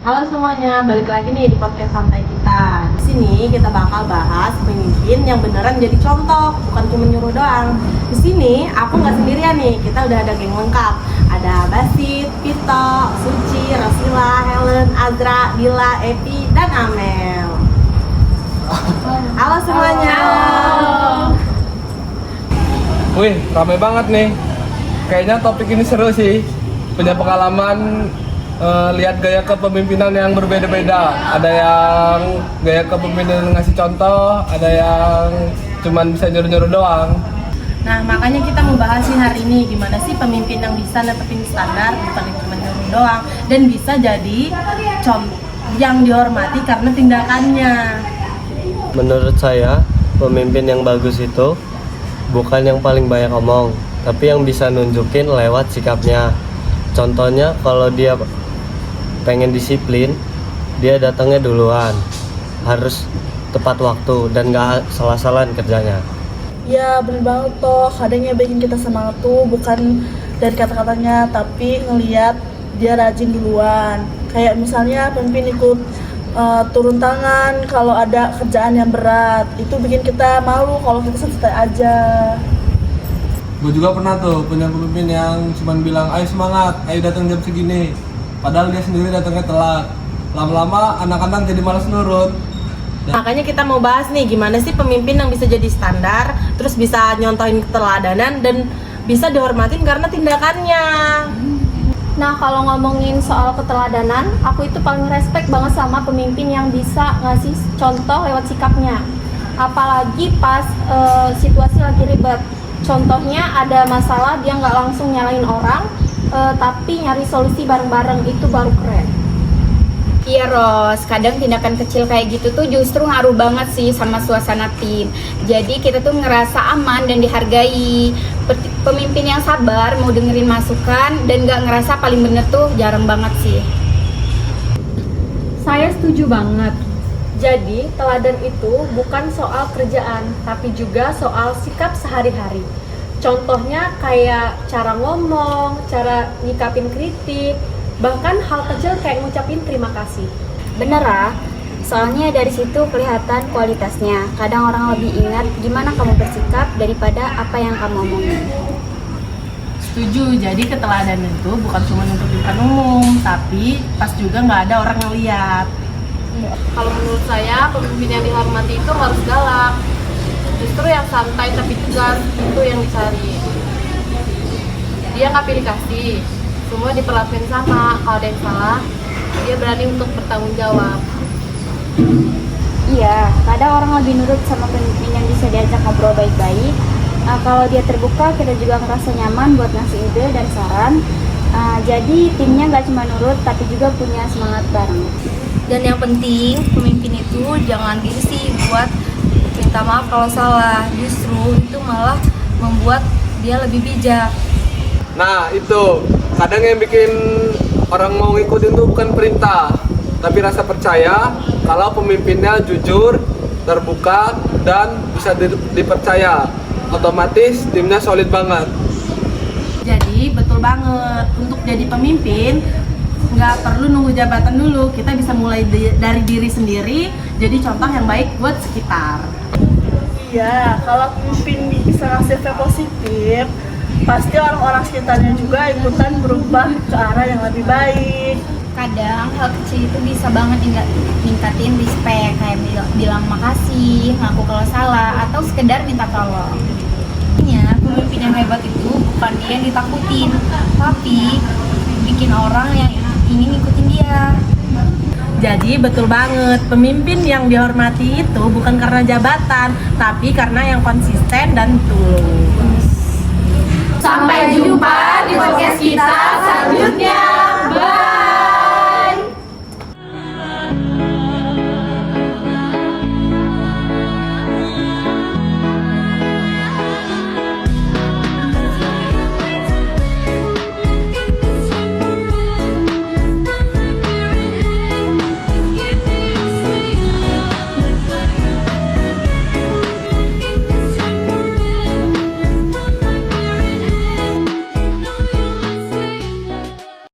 Halo semuanya, balik lagi nih di podcast santai kita. Di sini kita bakal bahas pemimpin yang beneran jadi contoh, bukan cuma nyuruh doang. Di sini aku nggak sendirian nih, kita udah ada geng lengkap. Ada Basit, Pito, Suci, Rosila, Helen, Azra, Dila, Epi, dan Amel. Halo semuanya. Wih, rame banget nih. Kayaknya topik ini seru sih. Punya pengalaman lihat gaya kepemimpinan yang berbeda-beda. Ada yang gaya kepemimpinan ngasih contoh, ada yang cuman bisa nyuruh-nyuruh doang. Nah, makanya kita mau bahas nih hari ini gimana sih pemimpin yang bisa netepin standar, bukan cuma nyuruh doang, dan bisa jadi contoh yang dihormati karena tindakannya. Menurut saya, pemimpin yang bagus itu bukan yang paling banyak omong, tapi yang bisa nunjukin lewat sikapnya. Contohnya kalau dia pengen disiplin, dia datangnya duluan, harus tepat waktu dan gak salah-salahan kerjanya. Ya bener banget toh, kadang yang bikin kita semangat tuh bukan dari kata-katanya, tapi ngeliat dia rajin duluan. Kayak misalnya pemimpin ikut turun tangan kalau ada kerjaan yang berat, itu bikin kita malu kalau kita santai aja. Gue juga pernah tuh punya pemimpin yang cuman bilang, ayo semangat, ayo datang jam segini. Padahal dia sendiri datangnya telat. Lama-lama anak-anak jadi malas nurut. Makanya kita mau bahas nih gimana sih pemimpin yang bisa jadi standar, terus bisa nyontohin keteladanan dan bisa dihormatin karena tindakannya. Nah, kalau ngomongin soal keteladanan, aku itu paling respect banget sama pemimpin yang bisa ngasih contoh lewat sikapnya. Apalagi pas situasi lagi ribet. Contohnya ada masalah, dia nggak langsung nyalain orang, tapi nyari solusi bareng-bareng, itu baru keren. Iya Ros, kadang tindakan kecil kayak gitu tuh justru ngaruh banget sih sama suasana tim. Jadi kita tuh ngerasa aman dan dihargai. Pemimpin yang sabar, mau dengerin masukan, dan gak ngerasa paling bener tuh jarang banget sih. Saya setuju banget. Jadi, teladan itu bukan soal kerjaan, tapi juga soal sikap sehari-hari. Contohnya kayak cara ngomong, cara nyikapin kritik, bahkan hal kecil kayak ngucapin terima kasih. Bener ah, soalnya dari situ kelihatan kualitasnya. Kadang orang lebih ingat gimana kamu bersikap daripada apa yang kamu omongin. Setuju, jadi keteladanan itu bukan cuma untuk di depan umum, tapi pas juga nggak ada orang ngeliat. Kalau menurut saya, pemimpin yang dihormati itu harus galak. Justru yang santai tapi tegas itu yang dicari. Dia nggak pilih kasih, semua diperlakukan sama. Kalau ada yang salah, dia berani untuk bertanggung jawab. Iya, kadang orang lebih nurut sama pemimpin yang bisa diajak ngobrol baik-baik. Kalau dia terbuka, kita juga ngerasa nyaman buat ngasih ide dan saran. Jadi timnya nggak cuma nurut, tapi juga punya semangat bareng. Dan yang penting, pemimpin itu jangan gengsi buat minta maaf kalau salah. Justru itu malah membuat dia lebih bijak. Nah itu, kadang yang bikin orang mau ngikutin tuh bukan perintah, tapi rasa percaya kalau pemimpinnya jujur, terbuka, dan bisa dipercaya. Otomatis timnya solid banget. Jadi betul banget, untuk jadi pemimpin nggak perlu nunggu jabatan dulu, kita bisa mulai dari diri sendiri, jadi contoh yang baik buat sekitar. Iya, kalau pemimpin bisa ngasih efek positif, pasti orang-orang sekitarnya juga ikutan berubah ke arah yang lebih baik. Kadang hal kecil itu bisa banget ningkatin respect, kayak bilang makasih, ngaku kalau salah, atau sekedar minta tolong. Pemimpin yang hebat itu bukan dia yang ditakutin, tapi bikin orang yang ingin ngikutin dia. Jadi betul banget, pemimpin yang dihormati itu bukan karena jabatan, tapi karena yang konsisten dan tulus.